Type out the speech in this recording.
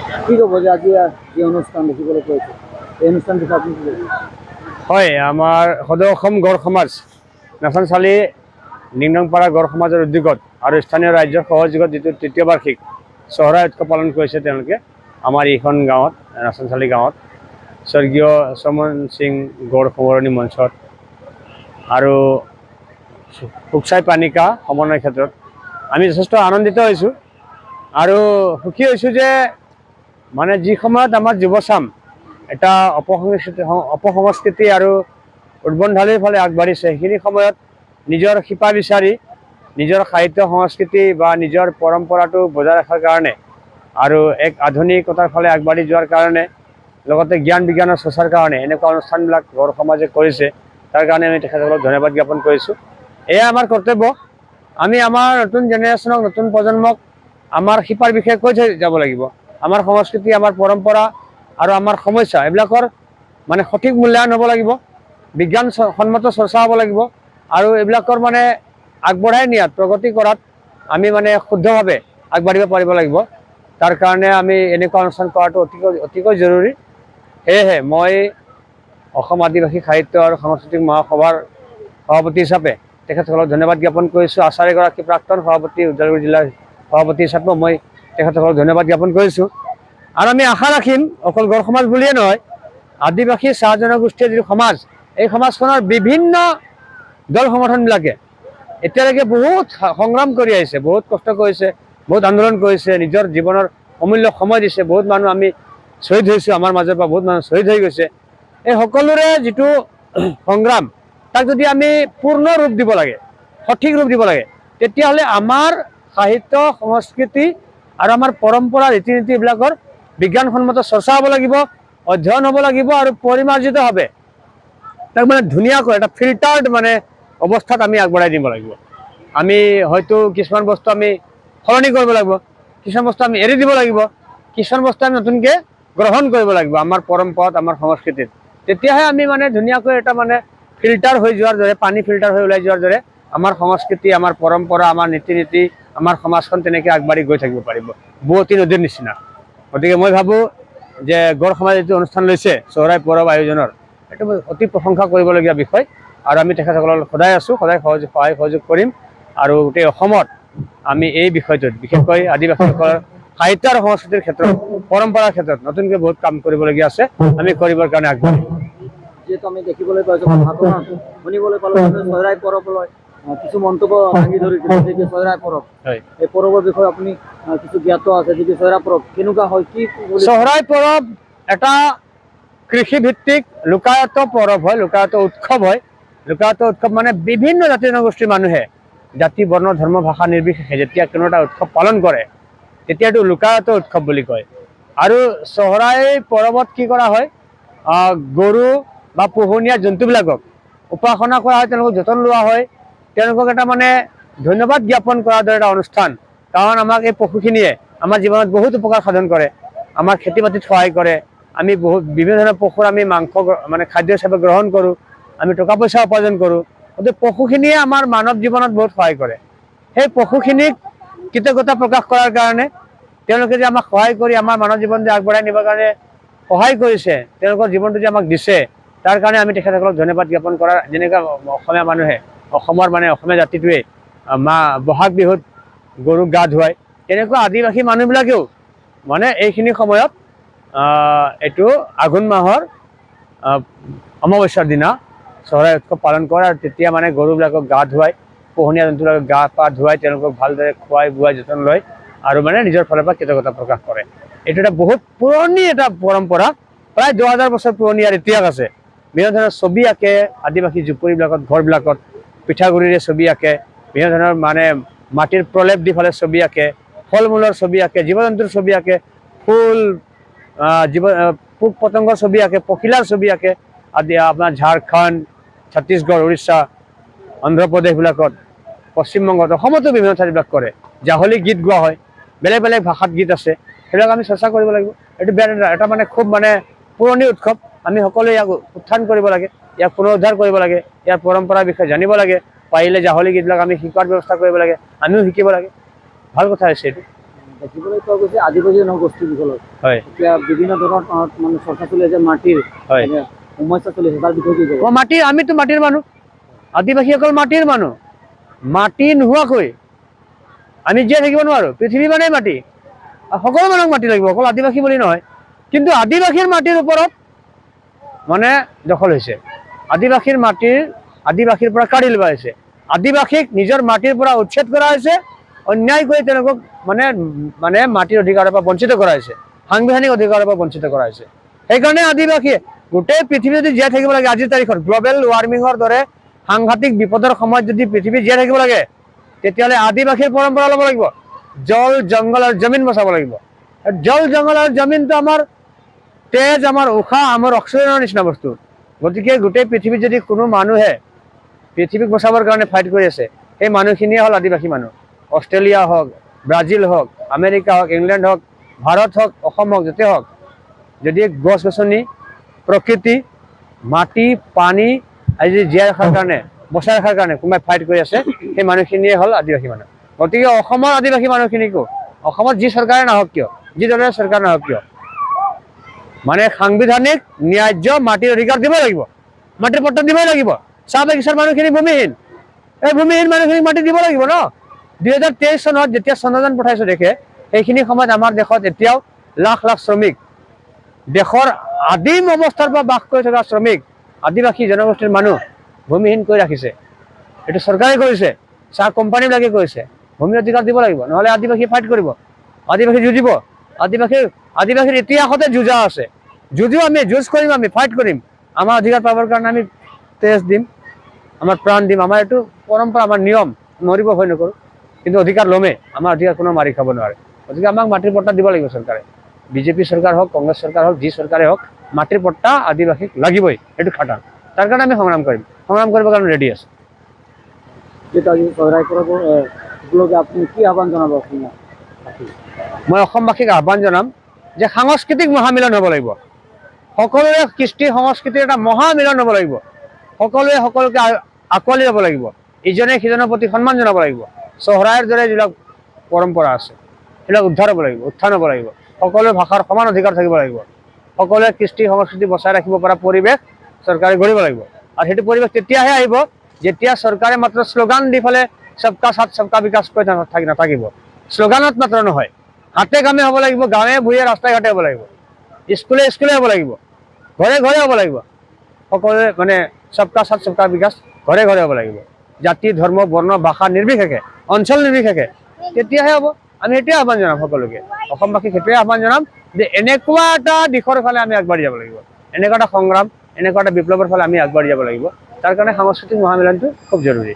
কি ক'ব যে আজি এই অনুষ্ঠান দেখিবলৈ পাইছে, এই অনুষ্ঠান বিষয়ে আপুনি কি ক'ব? হয়, আমাৰ সদৌ অসম গড় সমাজ নাচনচালি নিম্নংপাৰা গড় সমাজৰ উদ্যোগত আৰু স্থানীয় ৰাজ্যৰ সহযোগত যিটো তৃতীয় বাৰ্ষিক চহৰাই উৎসৱ পালন কৰিছে তেওঁলোকে আমাৰ এইখন গাঁৱত, নাচনচালি গাঁৱত স্বৰ্গীয় চমন সিং গড় সোঁৱৰণী মঞ্চত আৰু ফুকচাই পানিকা সমন্বয় ক্ষেত্ৰত আমি যথেষ্ট আনন্দিত হৈছোঁ আৰু সুখী হৈছোঁ যে মানে যি সময়ত আমাৰ যুৱচাম এটা অপসংস্কৃতি আৰু উদ্ভণ্ডালিৰ ফালে আগবাঢ়িছে, সেইখিনি সময়ত নিজৰ শিপা বিচাৰি নিজৰ সাহিত্য সংস্কৃতি বা নিজৰ পৰম্পৰাটো বজাই ৰখাৰ কাৰণে আৰু এক আধুনিকতাৰ ফালে আগবাঢ়ি যোৱাৰ কাৰণে লগতে জ্ঞান বিজ্ঞানৰ চৰ্চাৰ কাৰণে এনেকুৱা অনুষ্ঠানবিলাক গড় সমাজে কৰিছে। তাৰ কাৰণে আমি তেখেতসকলক ধন্যবাদ জ্ঞাপন কৰিছোঁ। এয়া আমাৰ কৰ্তব্য। আমি আমাৰ নতুন জেনেৰেশ্যনক, নতুন প্ৰজন্মক আমাৰ শিপাৰ বিষয়ে কৈ থৈ যাব লাগিব। আমাৰ সংস্কৃতি, আমাৰ পৰম্পৰা আৰু আমাৰ সমস্যা এইবিলাকৰ মানে সঠিক মূল্যায়ন হ'ব লাগিব, বিজ্ঞানসন্মত চৰ্চা হ'ব লাগিব আৰু এইবিলাকৰ মানে আগবঢ়াই নিয়াত, প্ৰগতি কৰাত আমি মানে শুদ্ধভাৱে আগবাঢ়িব পাৰিব লাগিব। তাৰ কাৰণে আমি এনেকুৱা অনুষ্ঠান কৰাটো অতিকৈ জৰুৰী। সেয়েহে মই অসম আদিবাসী সাহিত্য আৰু সাংস্কৃতিক মহাসভাৰ সভাপতি হিচাপে তেখেতসকলক ধন্যবাদ জ্ঞাপন কৰিছোঁ। আচাৰ্যগৰাকী প্ৰাক্তন সভাপতি, ওদালগুৰি জিলাৰ সভাপতি হিচাপেও মই তেখেতসকলক ধন্যবাদ জ্ঞাপন কৰিছোঁ। আৰু আমি আশা ৰাখিম অকল গড় সমাজ বুলিয়ে নহয়, আদিবাসী চাহ জনগোষ্ঠীৰ যিটো সমাজ, এই সমাজখনৰ বিভিন্ন দল সংগঠনবিলাকে এতিয়ালৈকে বহুত সংগ্ৰাম কৰি আহিছে, বহুত কষ্ট কৰিছে, বহুত আন্দোলন কৰিছে, নিজৰ জীৱনৰ অমূল্য সময় দিছে। বহুত মানুহ আমি শ্বহীদ হৈছোঁ, আমাৰ মাজৰ পৰা বহুত মানুহ শ্বহীদ হৈ গৈছে। এই সকলোৰে যিটো সংগ্ৰাম, তাক যদি আমি পূৰ্ণ ৰূপ দিব লাগে, সঠিক ৰূপ দিব লাগে, তেতিয়াহ'লে আমাৰ সাহিত্য সংস্কৃতি আৰু আমাৰ পৰম্পৰা ৰীতি নীতি এইবিলাকৰ বিজ্ঞানসন্মত চৰ্চা হ'ব লাগিব, অধ্যয়ন হ'ব লাগিব আৰু পৰিমাৰ্জিতভাৱে তাক মানে ধুনীয়াকৈ এটা ফিল্টাৰ্ড মানে অৱস্থাত আমি আগবঢ়াই দিব লাগিব। আমি হয়তো কিছুমান বস্তু আমি সলনি কৰিব লাগিব, কিছুমান বস্তু আমি এৰি দিব লাগিব, কিছুমান বস্তু আমি নতুনকৈ গ্ৰহণ কৰিব লাগিব আমাৰ পৰম্পৰাত, আমাৰ সংস্কৃতিত। তেতিয়াহে আমি মানে ধুনীয়াকৈ এটা মানে ফিল্টাৰ হৈ যোৱাৰ দৰে, পানী ফিল্টাৰ হৈ ওলাই যোৱাৰ দৰে আমাৰ সংস্কৃতি, আমাৰ পৰম্পৰা, আমাৰ নীতি নীতি, আমাৰ সমাজখন তেনেকৈ আগবাঢ়ি গৈ থাকিব পাৰিব, বুৱতী নদীৰ নিচিনা। গতিকে মই ভাবোঁ যে গড় সমাজে যিটো অনুষ্ঠান লৈছে চহৰাই পৰৱ আয়োজনৰ, এইটো অতি প্ৰশংসা কৰিবলগীয়া বিষয়। আৰু আমি তেখেতসকলৰ সদায় আছোঁ, সদায় সহায় সহযোগ কৰিম। আৰু গোটেই অসমত আমি এই বিষয়টোত বিশেষকৈ আদিবাসীসকলৰ সাহিত্য আৰু সংস্কৃতিৰ ক্ষেত্ৰত, পৰম্পৰাৰ ক্ষেত্ৰত নতুনকৈ বহুত কাম কৰিবলগীয়া আছে, আমি কৰিবৰ কাৰণে আগবাঢ়িম। যিহেতু আমি দেখিবলৈ পাইছোঁ, ভাষণত শুনিবলৈ পালোঁ চহৰাই পৰৱ লয় কিছু মন্তব্য দাঙি ধৰিছিল, যিটো চহৰাই পৰৱ, এই পৰৱৰ বিষয়ে আপুনি কিছু জ্ঞাত আছে, যিটো চহৰাই পৰৱ কেনেকুৱা হয়, কি? চহৰাই পৰৱ এটা কৃষিভিত্তিক লোকায়ত পৰৱ হয়, লোকায়ত উৎসৱ হয়। লোকায়ত উৎসৱ মানে বিভিন্ন জাতি জনগোষ্ঠীৰ মানুহে জাতি, বৰ্ণ, ধৰ্ম, ভাষা নিৰ্বিশেষে যেতিয়া কোনো এটা উৎসৱ পালন কৰে, তেতিয়া এইটো লোকায়ত উৎসৱ বুলি কয়। আৰু চহৰাই পৰৱত কি কৰা হয়, গৰু বা পোহনীয়া জন্তুবিলাকক উপাসনা কৰা হয়, তেওঁলোকক যতন লোৱা হয়, তেওঁলোকক এটা মানে ধন্যবাদ জ্ঞাপন কৰাৰ দৰে এটা অনুষ্ঠান। কাৰণ আমাক এই পশুখিনিয়ে আমাৰ জীৱনত বহুত উপকাৰ সাধন কৰে, আমাৰ খেতি বাতিত সহায় কৰে। আমি বিভিন্ন ধৰণৰ পশুৰ আমি মাংস মানে খাদ্য হিচাপে গ্ৰহণ কৰোঁ, আমি টকা পইচা উপাৰ্জন কৰোঁ। গতিকে পশুখিনিয়ে আমাৰ মানৱ জীৱনত বহুত সহায় কৰে। সেই পশুখিনিক কৃতজ্ঞতা প্ৰকাশ কৰাৰ কাৰণে, তেওঁলোকে যে আমাক সহায় কৰি আমাৰ মানৱ জীৱন যে আগবঢ়াই নিবৰ কাৰণে সহায় কৰিছে, তেওঁলোকৰ জীৱনটো যে আমাক দিছে, তাৰ কাৰণে আমি তেখেতসকলক ধন্যবাদ জ্ঞাপন কৰাৰ, যেনেকৈ অসমীয়া মানুহে, অসমৰ মানে অসমীয়া জাতিটোৱে বহাগ বিহুত গৰুক গা ধুৱায়, তেনেকুৱা আদিবাসী মানুহবিলাকেও মানে এইখিনি সময়ত এইটো আঘোণ মাহৰ অমাৱস্যাৰ দিনা চহৰাই উৎসৱ পালন কৰে। আৰু তেতিয়া মানে গৰুবিলাকক গা ধুৱায়, পোহনীয়া জন্তুবিলাকক গা পা ধুৱাই, তেওঁলোকক ভালদৰে খুৱাই বুৱাই যতন লয় আৰু মানে নিজৰ ফালৰ পৰা কৃতজ্ঞতা প্ৰকাশ কৰে। এইটো এটা বহুত পুৰণি এটা পৰম্পৰা, প্ৰায় 2000 বছৰ পুৰণি ইয়াৰ ইতিহাস আছে। বিভিন্ন ধৰণৰ ছবি আঁকে আদিবাসী জুপুৰিবিলাকত, ঘৰবিলাকত পিঠাগুড়িৰে ছবি আঁকে, বিভিন্ন ধৰণৰ মানে মাটিৰ প্ৰলেপ দি ফালে ছবি আঁকে, ফল মূলৰ ছবি আঁকে, জীৱ জন্তুৰ ছবি আঁকে, ফুল, পোক পতংগৰ ছবি আঁকে, পখিলাৰ ছবি আঁকে। আদি আপোনাৰ ঝাৰখণ্ড, ছত্তীশগড়, উৰিষ্যা, অন্ধ্ৰপ্ৰদেশবিলাকত, পশ্চিমবংগত, অসমতো বিভিন্ন ঠাইবিলাক কৰে। জাহলী গীত গোৱা হয়, বেলেগ বেলেগ ভাষাত গীত আছে, সেইবিলাক আমি চৰ্চা কৰিব লাগিব। এইটো এটা মানে খুব মানে পুৰণি উৎসৱ, আমি সকলোৱে ইয়াক উত্থান কৰিব লাগে, ইয়াক পুনৰুদ্ধাৰ কৰিব লাগে, ইয়াৰ পৰম্পৰাৰ বিষয়ে জানিব লাগে। পাৰিলে জাহলী গীতবিলাক আমি শিকোৱাৰ ব্যৱস্থা কৰিব লাগে, আমিও শিকিব লাগে। ভাল কথা হৈছে এইটো। দেখিবলৈ পোৱা গৈছে আদিবাসী জনগোষ্ঠীৰ বিষয়ত হয় এতিয়া বিভিন্ন ধৰণৰ মানে চৰ্চা চলি আছে মাটিৰ হয় মানে সমস্যা চলি আছে তাৰ বিষয়ে কি ক'ব? মাটিৰ আমিতো মাটিৰ মানুহ আদিবাসীসকল মাটিৰ মানুহ মাটি নোহোৱাকৈ আমি জীয়াই থাকিব নোৱাৰো পৃথিৱী মানে মাটি সকলো মানুহক মাটি লাগিব অকল আদিবাসী বুলি নহয় কিন্তু আদিবাসীৰ মাটিৰ ওপৰত মানে দখল হৈছে আদিবাসীৰ পৰা কাঢ়ি লোৱা হৈছে আদিবাসীক নিজৰ মাটিৰ পৰা উচ্ছেদ কৰা হৈছে অন্যায় কৰি তেওঁলোকক মানে মাটিৰ অধিকাৰৰ পৰা বঞ্চিত কৰা হৈছে সাংবিধানিক অধিকাৰৰ পৰা বঞ্চিত কৰা হৈছে সেইকাৰণে আদিবাসীয়ে গোটেই পৃথিৱী যদি জীয়াই থাকিব লাগে আজিৰ তাৰিখত গ্ল'বেল ৱাৰ্মিঙৰ দৰে সাংঘাতিক বিপদৰ সময়ত যদি পৃথিৱী জীয়াই থাকিব লাগে তেতিয়াহ'লে আদিবাসীৰ পৰম্পৰা ল'ব লাগিব জল জংগল আৰু জমিন বচাব লাগিব জল জংগল আৰু জমিনটো আমাৰ তেজ আমাৰ উশাহ আমাৰ অক্সিজেনৰ নিচিনা বস্তু গতিকে গোটেই পৃথিৱীত যদি কোনো মানুহে পৃথিৱীক বচাবৰ কাৰণে ফাইট কৰি আছে সেই মানুহখিনিয়ে হ'ল আদিবাসী মানুহ অষ্ট্ৰেলিয়া হওক ব্ৰাজিল হওক আমেৰিকা হওক ইংলেণ্ড হওক ভাৰত হওক অসম হওক য'তে হওক যদি গছ গছনি প্ৰকৃতি মাটি পানী আজি জীয়াই ৰখাৰ কাৰণে বচাই ৰখাৰ কাৰণে কোনোবাই ফাইট কৰি আছে সেই মানুহখিনিয়ে হ'ল আদিবাসী মানুহ গতিকে অসমৰ আদিবাসী মানুহখিনিকো অসমত যি চৰকাৰে নাহক কিয় যি দলেৰ চৰকাৰ নাহক কিয় মানে সাংবিধানিক ন্যায্য মাটিৰ অধিকাৰ দিব লাগিব মাটিৰ পট্টা দিবই লাগিব চাহ বাগিচাৰ মানুহখিনি ভূমিহীন এই ভূমিহীন মানুহখিনিক মাটি দিব লাগিব ন 2023 চনত যেতিয়া চন্দ্ৰযান পঠাইছো দেখে সেইখিনি সময়ত আমাৰ দেশত এতিয়াও লাখ লাখ শ্ৰমিক দেশৰ আদিম অৱস্থাৰ পৰা বাস কৰি থকা শ্ৰমিক আদিবাসী জনগোষ্ঠীৰ মানুহ ভূমিহীন কৰি ৰাখিছে এইটো চৰকাৰে কৰিছে চাহ কোম্পানীবিলাকে কৰিছে ভূমি অধিকাৰ দিব লাগিব নহ'লে আদিবাসী ফাইট কৰিব আদিবাসী যুঁজিব আদিবাসীৰ ইতিহাসতে যুঁজা আছে যদিও আমি যুঁজ কৰিম আমি ফাইট কৰিম আমাৰ অধিকাৰ পাবৰ কাৰণে আমি তেজ দিম আমাৰ প্ৰাণ দিম আমাৰ এইটো পৰম্পৰা আমাৰ নিয়ম মৰিব ভয় নকৰোঁ কিন্তু অধিকাৰ ল'মে আমাৰ অধিকাৰ কোনো মাৰি খাব নোৱাৰে গতিকে আমাক মাটিৰ পট্টা দিব লাগিব চৰকাৰে বিজেপি চৰকাৰ হওক কংগ্ৰেছ চৰকাৰ হওক যি চৰকাৰে হওক মাটিৰ পট্টা আদিবাসীক লাগিবই এইটো খাটাং তাৰ কাৰণে আমি সংগ্ৰাম কৰিবৰ কাৰণে ৰেডি আছোঁ যেটা চহৰাই পৰৱক আপুনি কি আহ্বান জনাব অসমীয়া মই অসমবাসীক আহ্বান জনাম যে সাংস্কৃতিক মহামিলন হ'ব লাগিব সকলোৰে কৃষ্টি সংস্কৃতিৰ এটা মহামিলন হ'ব লাগিব সকলোৱে সকলোকে আঁকোৱালি ল'ব লাগিব ইজনে সিজনৰ প্ৰতি সন্মান জনাব লাগিব চহৰাইৰ দৰে যিবিলাক পৰম্পৰা আছে সেইবিলাক উদ্ধাৰ হ'ব লাগিব উত্থান হ'ব লাগিব সকলোৱে ভাষাৰ সমান অধিকাৰ থাকিব লাগিব সকলোৱে কৃষ্টি সংস্কৃতি বচাই ৰাখিব পৰা পৰিৱেশ চৰকাৰে গঢ়িব লাগিব আৰু সেইটো পৰিৱেশ তেতিয়াহে আহিব যেতিয়া চৰকাৰে মাত্ৰ শ্লোগান দি পেলাই সবকা সাথ সবকা বিকাশ কৰি নাথাকিব শ্লোগানত মাত্ৰ নহয় হাতে কামে হ'ব লাগিব গাঁৱে ভূঞে ৰাস্তাই ঘাটে হ'ব লাগিব স্কুলে হ'ব লাগিব ঘৰে ঘৰে হ'ব লাগিব সকলোৱে মানে সবকা সাথ সবকা বিকাশ ঘৰে ঘৰে হ'ব লাগিব জাতি ধৰ্ম বৰ্ণ ভাষা নিৰ্বিশেষে অঞ্চল নিৰ্বিশেষে তেতিয়াহে হ'ব আমি সেইটোৱে আহ্বান জনাম সকলোকে অসমবাসীক সেইটোৱে আহ্বান জনাম যে এনেকুৱা এটা দিশৰ ফালে আমি আগবাঢ়ি যাব লাগিব এনেকুৱা এটা সংগ্ৰাম এনেকুৱা এটা বিপ্লৱৰ ফালে আমি আগবাঢ়ি যাব লাগিব তাৰ কাৰণে সাংস্কৃতিক মহামিলনটো খুব জৰুৰী